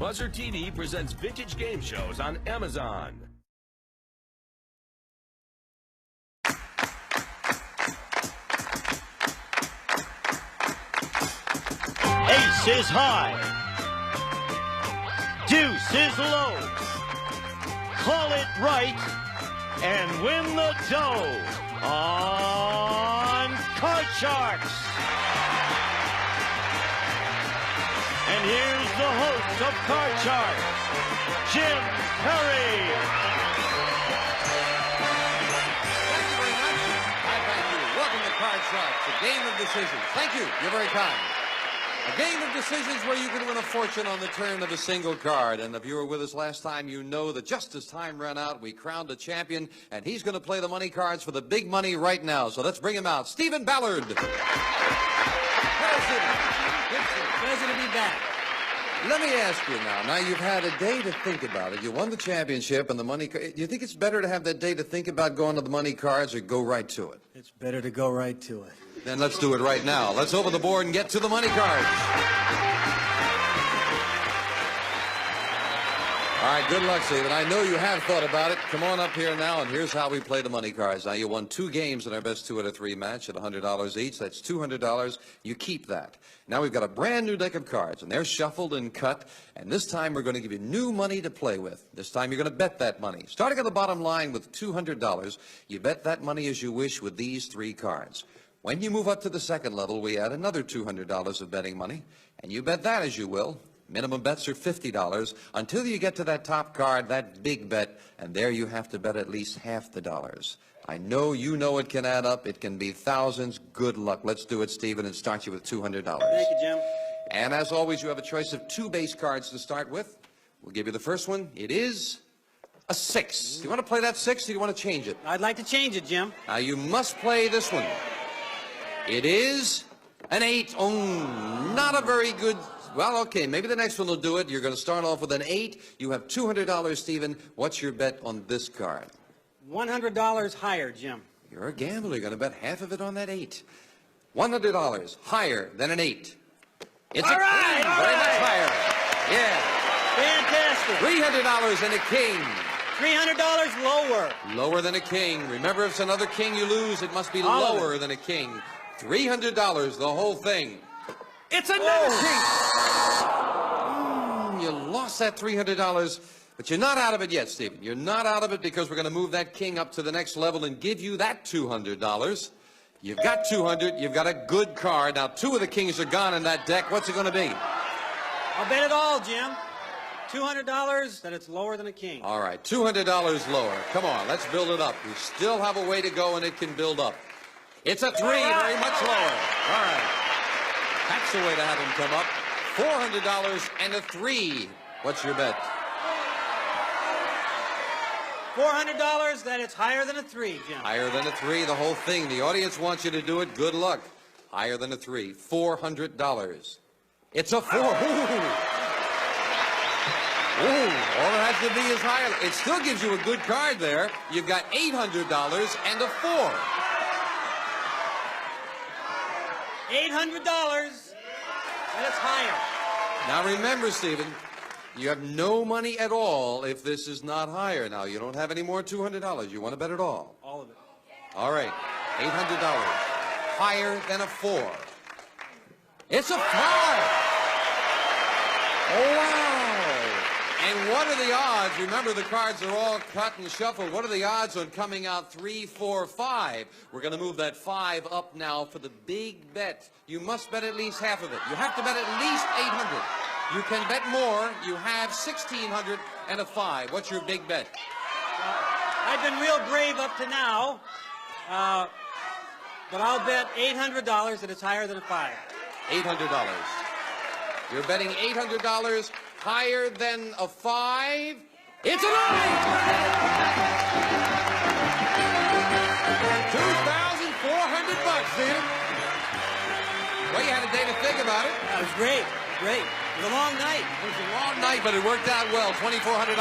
BUZZR TV presents vintage game shows on Amazon. Ace is high. Deuce is low. Call it right and win the dough on Card Sharks. And here's the host of Card Sharks, Jim Perry. Thank you very much. I thank you. Welcome to Card Sharks, a game of decisions. Thank you. You're very kind. A game of decisions where you can win a fortune on the turn of a single card. And if you were with us last time, you know that just as time ran out, we crowned a champion, and he's going to play the money cards for the big money right now. So let's bring him out. Stephen Ballard. Pleasure to be back. Let me ask you now you've had a day to think about it. You won the championship and the money. Do you think it's better to have that day to think about going to the money cards or go right to it? It's better to go right to it. Then let's do it right now. Let's open the board and get to the money cards. All right, good luck, Stephen. I know you have thought about it. Come on up here now, and here's how we play the money cards. Now, you won 2 games in our best 2 out of 3 match at $100 each. That's $200. You keep that. Now we've got a brand new deck of cards, and they're shuffled and cut, and this time we're going to give you new money to play with. This time you're going to bet that money. Starting at the bottom line with $200, you bet that money as you wish with these 3 cards. When you move up to the second level, we add another $200 of betting money, and you bet that as you will. Minimum bets are $50 until you get to that top card, that big bet, and there you have to bet at least half the dollars. I know you know it can add up. It can be thousands. Good luck. Let's do it, Stephen, and start you with $200. Thank you, Jim. And as always, you have a choice of 2 base cards to start with. We'll give you the first one. It is a 6. Do you want to play that 6 or do you want to change it? I'd like to change it, Jim. Now, you must play this one. It is an 8. Oh, not a very good... Well, okay, maybe the next one will do it. You're going to start off with an 8. You have $200, Stephen. What's your bet on this card? $100 higher, Jim. You're a gambler. You're going to bet half of it on that 8. $100 higher than an 8. It's all a right, king. all Very right. much higher. Yeah. Fantastic. $300 and a king. $300 lower. Lower than a king. Remember, if it's another king you lose, it must be All lower than a king. $300, the whole thing. It's another king. You lost that $300, but you're not out of it yet, Stephen. You're not out of it because we're going to move that king up to the next level and give you that $200. You've got 200. You've got a good card. Now, 2 of the kings are gone in that deck. What's it going to be? I'll bet it all, Jim. $200, that it's lower than a king. All right, $200 lower. Come on, let's build it up. We still have a way to go, and it can build up. It's a 3, very much lower. All right. That's the way to have him come up. $400 and a 3. What's your bet? $400, that it's higher than a 3, Jim. Higher than a 3, the whole thing. The audience wants you to do it. Good luck. Higher than a 3. $400. It's a 4. Ooh. Ooh. All it has to be is higher. It still gives you a good card there. You've got $800 and a 4. $800, and it's higher. Now remember, Stephen, you have no money at all if this is not higher. Now, you don't have any more $200. You want to bet it all? All of it. All right, $800. Higher than a 4. It's a 5. Oh, wow. And what are the odds? Remember, the cards are all cut and shuffled. What are the odds on coming out 3, 4, 5? We're going to move that 5 up now for the big bet. You must bet at least half of it. You have to bet at least $800. You can bet more. You have $1,600 and a 5. What's your big bet? I've been real brave up to now, but I'll bet $800 that it's higher than a 5. $800. You're betting $800 higher than a 5. It's a 9! $2,400, Stephen. Well, you had a day to think about it. That was great. Great. It was a long night. It was a long night, but it worked out well. $2,400,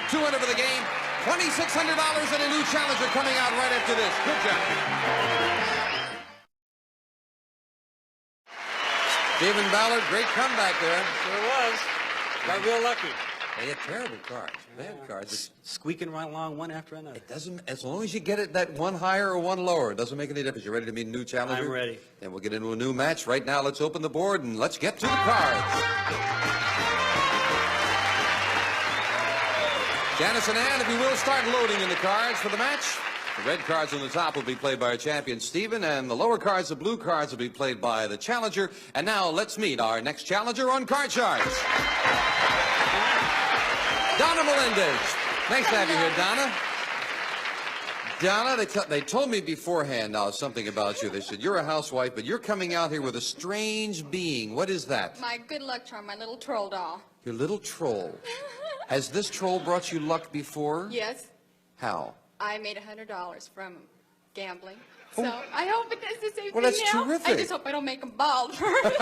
$200 for the game, $2,600 and a new challenger coming out right after this. Good job. Stephen Ballard, great comeback there. Sure was. Got real lucky. They had terrible cards, bad cards. Squeaking right along one after another. It doesn't, as long as you get it that one higher or one lower, it doesn't make any difference. You ready to meet a new challenger? I'm ready. Then we'll get into a new match. Right now, let's open the board and let's get to the cards. Janice and Ann, if you will, start loading in the cards for the match. The red cards on the top will be played by our champion, Stephen, and the lower cards, the blue cards, will be played by the challenger. And now, let's meet our next challenger on Card Sharks. Donna Melendez. Nice to have you here, Donna. Donna, they told me beforehand now something about you. They said you're a housewife, but you're coming out here with a strange being. What is that? My good luck charm, my little troll doll. Your little troll. Has this troll brought you luck before? Yes. How? I made $100 from gambling. So I hope it does the same Well, thing that's now. terrific. I just hope I don't make them bald first.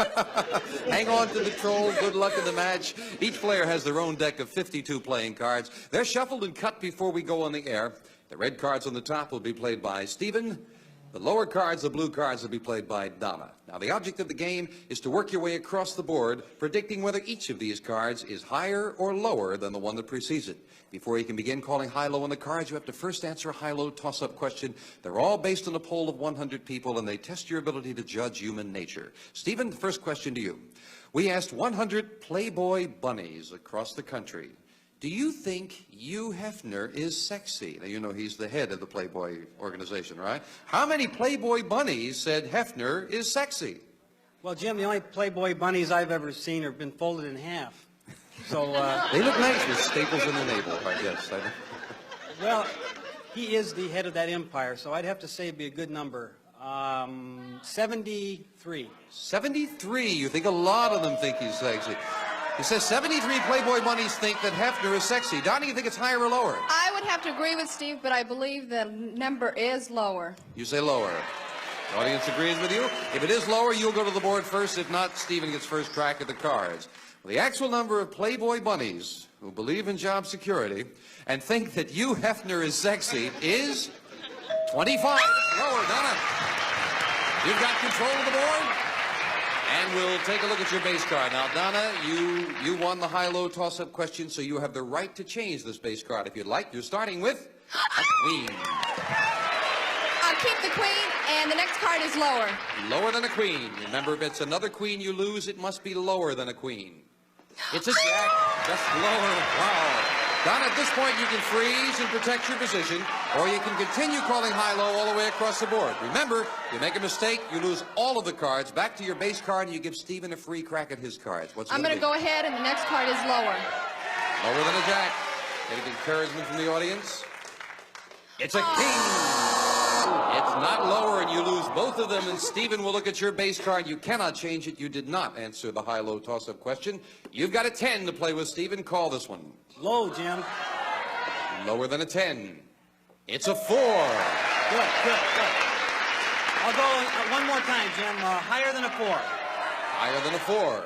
Hang on to the troll. Good luck in the match. Each player has their own deck of 52 playing cards. They're shuffled and cut before we go on the air. The red cards on the top will be played by Stephen. The lower cards, the blue cards, will be played by Donna. Now, the object of the game is to work your way across the board, predicting whether each of these cards is higher or lower than the one that precedes it. Before you can begin calling high-low on the cards, you have to first answer a high-low toss-up question. They're all based on a poll of 100 people, and they test your ability to judge human nature. Stephen, the first question to you. We asked 100 Playboy bunnies across the country, do you think Hugh Hefner is sexy? Now, you know he's the head of the Playboy organization, right? How many Playboy bunnies said Hefner is sexy? Well, Jim, the only Playboy bunnies I've ever seen have been folded in half. So, they look nice with staples in the navel, I guess. well, he is the head of that empire, so I'd have to say it'd be a good number. 73. 73. You think a lot of them think he's sexy. He says 73 Playboy bunnies think that Hefner is sexy. Donnie, you think it's higher or lower? I would have to agree with Steve, but I believe the number is lower. You say lower. The audience agrees with you. If it is lower, you'll go to the board first. If not, Stephen gets first crack at the cards. Well, the actual number of Playboy bunnies who believe in job security and think that Hugh Hefner is sexy is 25. Lower, Donna. You've got control of the board. And we'll take a look at your base card. Now, Donna, you won the high-low toss-up question, so you have the right to change this base card if you'd like. You're starting with a queen. I'll keep the queen, and the next card is lower. Lower than a queen. Remember, if it's another queen you lose, it must be lower than a queen. It's a jack. Just lower. Wow. Donna, at this point, you can freeze and protect your position, or you can continue calling high-low all the way across the board. Remember, if you make a mistake, you lose all of the cards. Back to your base card, and you give Stephen a free crack at his cards. What's I'm going to go ahead, and the next card is lower. Lower than a jack. Any encouragement from the audience? It's a king. It's not lower, and you lose both of them, and Stephen will look at your base card. You cannot change it. You did not answer the high-low toss-up question. You've got a 10 to play with, Stephen. Call this one. Low, Jim. Lower than a 10. It's a 4. Good, good, good. I'll go one more time, Jim. Higher than a 4. Higher than a 4.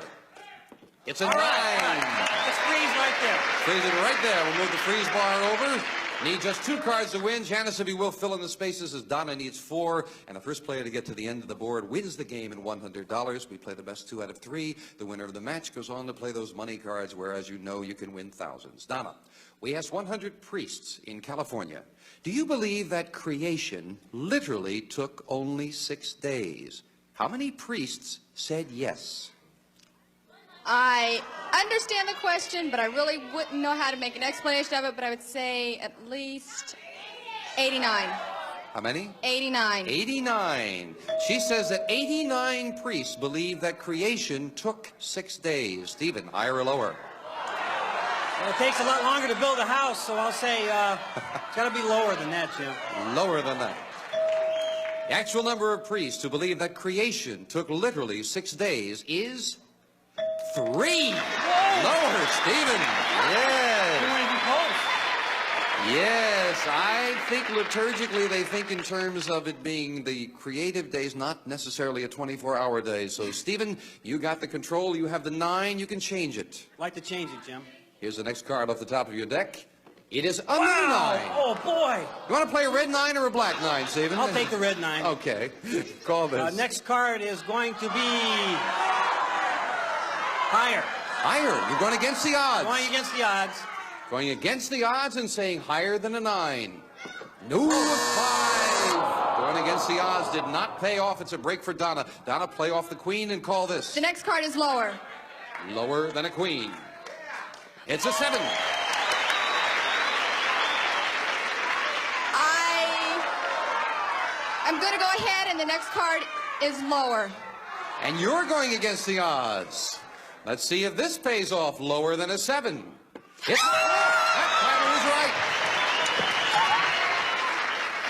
It's a 9. Let's freeze right there. Freeze it right there. We'll move the freeze bar over. Need just 2 cards to win. Janice, if you will, fill in the spaces as Donna needs 4. And the first player to get to the end of the board wins the game in $100. We play the best 2 out of 3. The winner of the match goes on to play those money cards where, as you know, you can win thousands. Donna, we asked 100 priests in California, do you believe that creation literally took only 6 days? How many priests said yes? I understand the question, but I really wouldn't know how to make an explanation of it, but I would say at least 89. How many? 89. 89. She says that 89 priests believe that creation took 6 days. Stephen, higher or lower? Well, it takes a lot longer to build a house, so I'll say it's got to be lower than that, Jim. Lower than that. The actual number of priests who believe that creation took literally 6 days is 3. Whoa. Lower, Stephen. Yes. You want to be close. Yes, I think liturgically they think in terms of it being the creative days, not necessarily a 24-hour day. So, Stephen, you got the control. You have the 9. You can change it. I'd like to change it, Jim. Here's the next card off the top of your deck. It is a 9. Oh, boy. You want to play a red 9 or a black 9, Stephen? I'll take the red 9. Okay. Call this. Next card is going to be higher. Higher. You're going against the odds. Going against the odds. Going against the odds and saying higher than a 9. No, 5. Going against the odds did not pay off. It's a break for Donna. Donna, play off the queen and call this. The next card is lower. Lower than a queen. It's a 7. I'm going to go ahead, and the next card is lower. And you're going against the odds. Let's see if this pays off lower than a 7. It's that timer is right.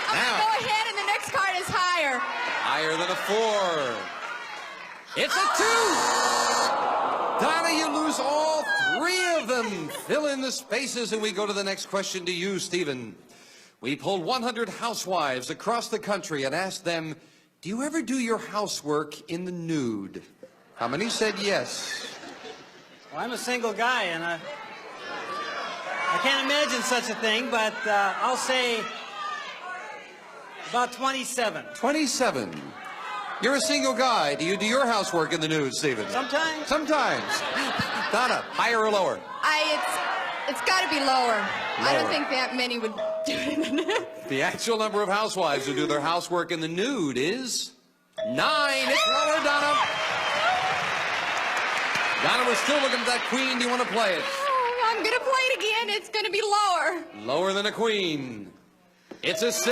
I'm going to go ahead, and the next card is higher. Higher than a 4. It's a 2. Donna, you lose all 3 of them. Fill in the spaces, and we go to the next question to you, Stephen. We polled 100 housewives across the country and asked them, do you ever do your housework in the nude? How many said yes? Well, I'm a single guy, and I can't imagine such a thing, but I'll say about 27. 27. You're a single guy. Do you do your housework in the nude, Stephen? Sometimes. Sometimes. Donna, higher or lower? It's got to be lower. I don't think that many would do it in the nude. The actual number of housewives who do their housework in the nude is 9. It's lower, Donna. Donna, we're still looking at that queen. Do you want to play it? Oh, I'm going to play it again. It's going to be lower. Lower than a queen. It's a 6.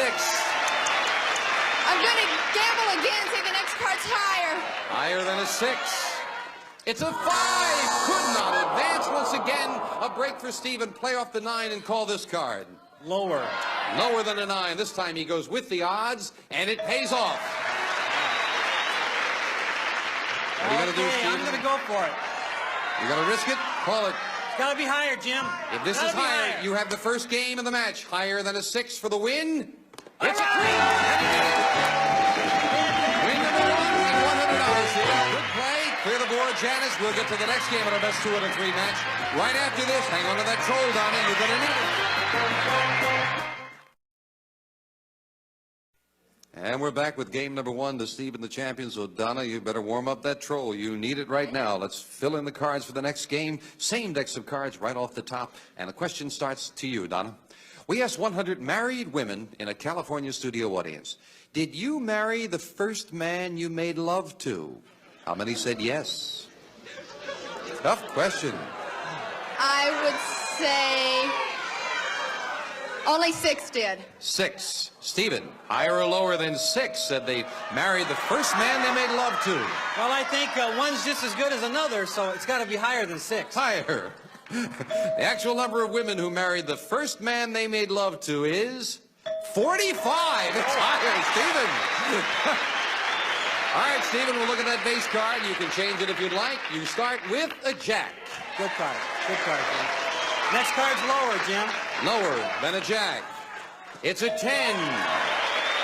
I'm going to gamble again and say the next card's higher. Higher than a 6. It's a 5. Could not advance. Once again, a break for Stephen. Play off the 9 and call this card. Lower. Lower than a 9. This time he goes with the odds, and it pays off. What are you going to do, Stephen? I'm going to go for it. You're going to risk it? Call it. It's got to be higher, Jim. If this is higher, you have the first game of the match. Higher than a 6 for the win. It's a queen. Queen number 1 and $100. Good play. Clear the board, Janice. We'll get to the next game of our best 2 out of 3 match. Right after this, hang on to that troll, Donna. You're going to need it. And we're back with game number 1, the Stephen the champion. So, Donna, you better warm up that troll. You need it right now. Let's fill in the cards for the next game. Same decks of cards right off the top. And the question starts to you, Donna. We asked 100 married women in a California studio audience, did you marry the first man you made love to? How many said yes? Tough question. I would say only 6 did. 6. Stephen, higher or lower than 6 said they married the first man they made love to. Well, I think one's just as good as another, so it's got to be higher than 6. Higher. The actual number of women who married the first man they made love to is 45. It's higher, Stephen. All right, Stephen, we'll look at that base card. You can change it if you'd like. You start with a jack. Good card. Good card, Jim. Next card's lower, Jim. Lower than a jack. It's a 10.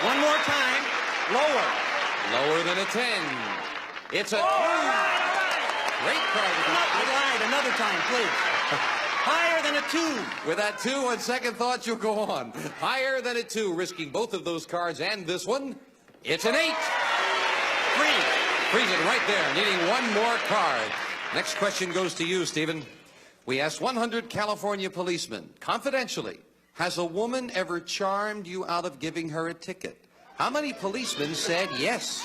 One more time. Lower. Lower than a 10. It's a 2. Great card. I lied. Another time, please. Higher than a 2. With that 2, on second thought, you'll go on. Higher than a 2, risking both of those cards and this one. It's an 8. Freeze it right there, needing one more card. Next question goes to you, Stephen. We asked 100 California policemen, confidentially, has a woman ever charmed you out of giving her a ticket? How many policemen said yes?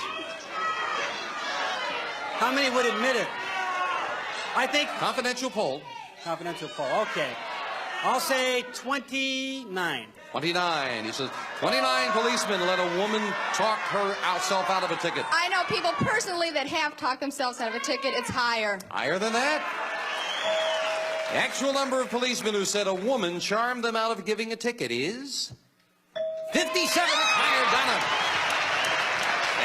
How many would admit it? I think... Confidential poll. Confidential poll, okay. I'll say 29. 29. He says 29 policemen let a woman talk herself out of a ticket. I know people personally that have talked themselves out of a ticket. It's higher. Higher than that? The actual number of policemen who said a woman charmed them out of giving a ticket is 57. Higher, Donna.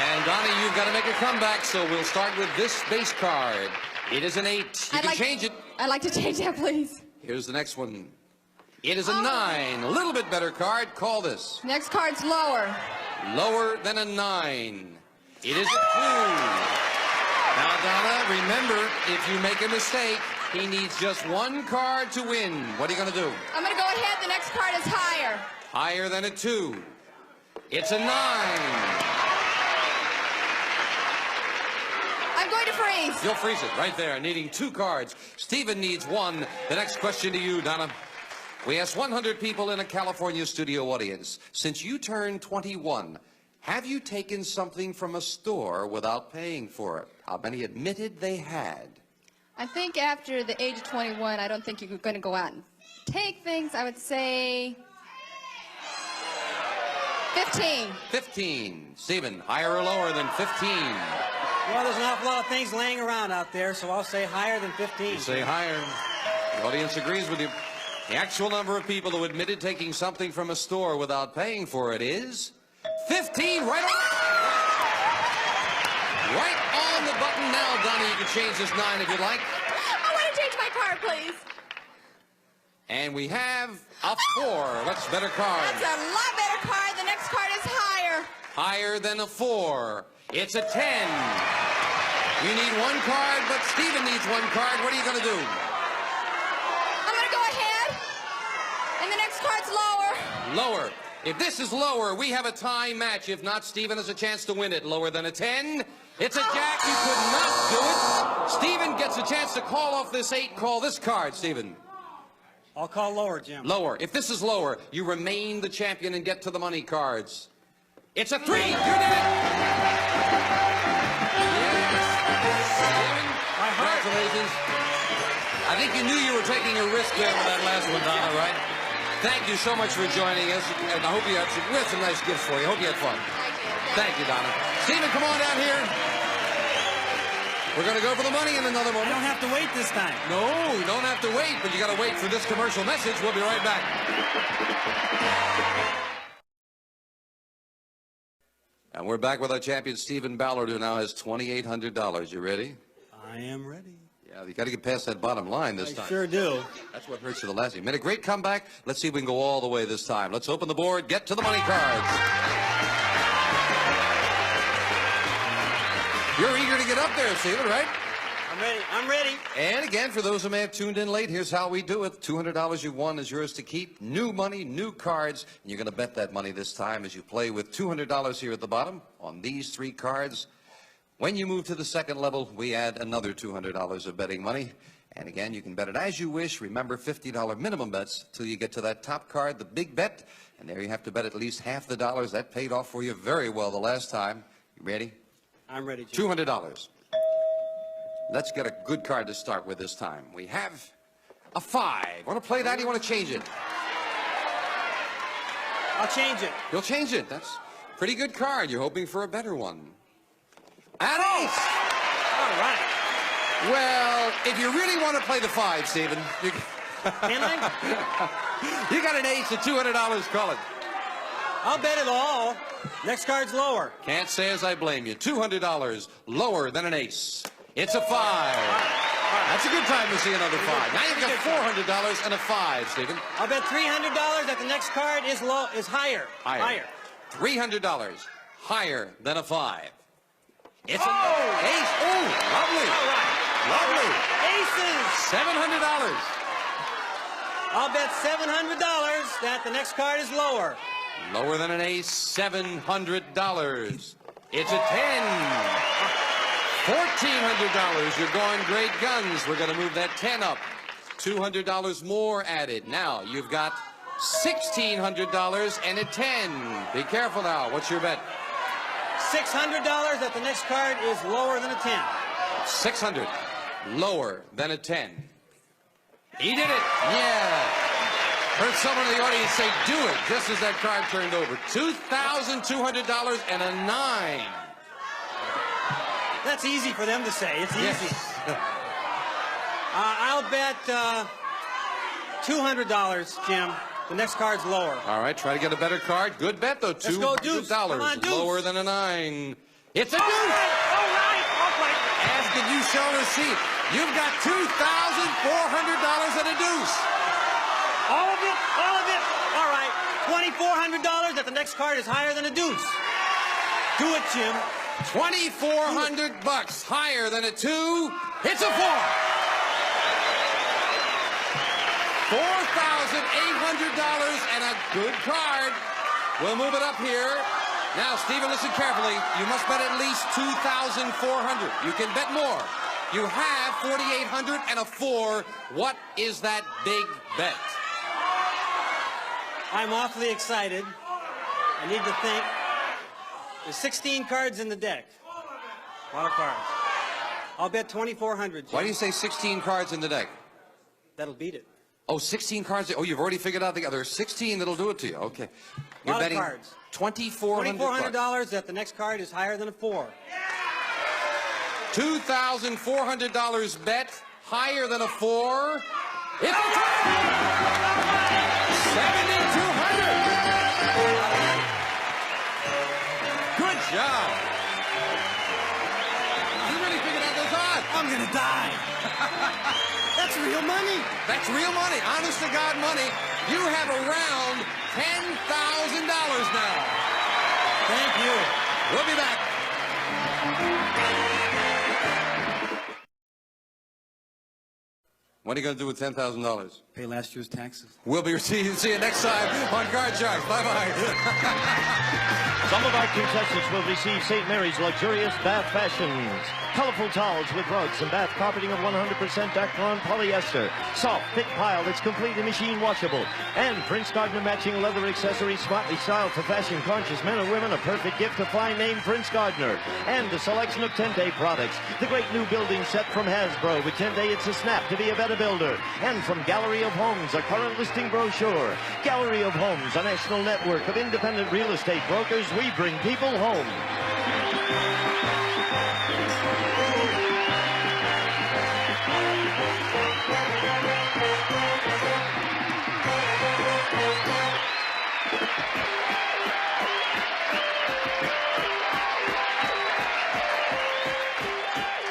And Donna, you've got to make a comeback, so we'll start with this base card. It is an 8. You can change it. I'd like to change that, please. Here's the next one. It is a 9. A little bit better card. Call this. Next card's lower. Lower than a 9. It is a 2. Now, Donna, remember, if you make a mistake, he needs just one card to win. What are you going to do? I'm going to go ahead. The next card is higher. Higher than a 2. It's a 9. I'm going to freeze. You'll freeze it right there, needing 2 cards. Steven needs 1. The next question to you, Donna. We asked 100 people in a California studio audience. Since you turned 21, have you taken something from a store without paying for it? How many admitted they had? I think after the age of 21, I don't think you're going to go out and take things. I would say 15. 15. Steven, higher or lower than 15? Well, there's an awful lot of things laying around out there, so I'll say higher than 15. You say higher. The audience agrees with you. The actual number of people who admitted taking something from a store without paying for it is 15. Right on the button now, Donna. You can change this 9 if you'd like. I want to change my card, please. And we have a 4. What's better card? That's a lot better card. The next card is higher. Higher than a 4. It's a 10. You need 1 card, but Steven needs 1 card. What are you going to do? I'm going to go ahead. And the next card's lower. Lower. If this is lower, we have a tie match. If not, Steven has a chance to win it. Lower than a 10. It's a jack. You could not do it. Steven gets a chance to call off this 8. Call this card, Steven. I'll call lower, Jim. Lower. If this is lower, you remain the champion and get to the money cards. It's a 3. You did it. Yes. Congratulations. I think you knew you were taking a risk there with that last one, Donna, right? Thank you so much for joining us, and I hope we have some nice gifts for you. Hope you had fun. Thank you, Donna. Steven, come on down here. We're going to go for the money in another moment. I don't have to wait this time. No, you don't have to wait, but you got to wait for this commercial message. We'll be right back. And we're back with our champion, Steven Ballard, who now has $2,800. You ready? I am ready. Yeah, you got to get past that bottom line this time. I sure do. That's what hurts you the last time. Made a great comeback. Let's see if we can go all the way this time. Let's open the board. Get to the money cards. You're eager to get up there, Steven, right? I'm ready. I'm ready. And again, for those who may have tuned in late, here's how we do it. $200 you won is yours to keep. New money, new cards. And you're going to bet that money this time as you play with $200 here at the bottom on these 3 cards. When you move to the second level, we add another $200 of betting money. And again, you can bet it as you wish. Remember, $50 minimum bets till you get to that top card, the big bet. And there you have to bet at least half the dollars. That paid off for you very well the last time. You ready? I'm ready, Jim. $200. Let's get a good card to start with this time. We have a 5. Want to play that or you want to change it? I'll change it. You'll change it. That's a pretty good card. You're hoping for a better one. An ace! All right. Well, if you really want to play the 5, Steven, you... Can I? You got an ace at $200. Call it. I'll bet it all. Next card's lower. Can't say as I blame you. $200 lower than an ace. It's a 5. That's a good time to see another 5. Now you've got $400 and a 5, Steven. I'll bet $300 that the next card is higher. Higher. $300 higher than a 5. It's an ace. Oh, lovely. All right. Lovely. Aces. $700. I'll bet $700 that the next card is lower. Lower than an ace, $700. It's a 10. $1,400. You're going great guns. We're going to move that 10 up. $200 more added. Now you've got $1,600 and a 10. Be careful now. What's your bet? $600 that the next card is lower than a 10. 600 lower than a 10. He did it. Yeah. Heard someone in the audience say, do it, just as that card turned over. $2,200 and a 9. That's easy for them to say. It's easy. Yes. I'll bet $200, Jim. The next card's lower. All right, try to get a better card. Good bet, though. Let's go deuce. Come on, deuce. Lower than a 9. It's a deuce. All right. Ask and you shall receive. You've got $2,400 and a deuce. All of it? All of it? All right. $2,400 that the next card is higher than a deuce. Do it, Jim. $2,400 higher than a 2. It's a 4. $4,800 and a good card. We'll move it up here. Now, Stephen, listen carefully. You must bet at least $2,400. You can bet more. You have $4,800 and a 4. What is that big bet? I'm awfully excited. I need to think. There's 16 cards in the deck. A lot of cards. I'll bet $2,400. Why do you say 16 cards in the deck? That'll beat it. Oh, 16 cards. Oh, you've already figured out the other 16 that'll do it to you. Okay. You're betting cards. $2,400. That the next card is higher than a 4. $2,400 bet higher than a 4. It's a $7,200. Good job. You really figured out those odds. I'm gonna die. That's real money. That's real money. Honest to God money. You have around $10,000 now. Thank you. We'll be back. What are you going to do with $10,000? Pay last year's taxes. We'll be see you next time on Card Sharks. Bye-bye. Some of our contestants will receive St. Mary's luxurious bath fashions. Colorful towels with rugs and bath carpeting of 100% Dacron polyester. Soft, thick pile that's completely machine washable. And Prince Gardner matching leather accessories smartly styled for fashion-conscious men and women. A perfect gift to fine name Prince Gardner. And a selection of 10-day products. The great new building set from Hasbro. With 10-day, it's a snap to be a better builder. And from Gallery of Homes, a current listing brochure. Gallery of Homes, a national network of independent real estate brokers. We bring people home.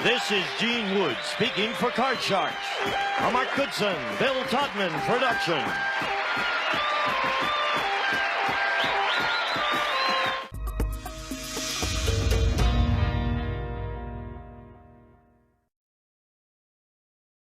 This is Gene Wood speaking for Card Sharks. A Mark Goodson, Bill Todman production.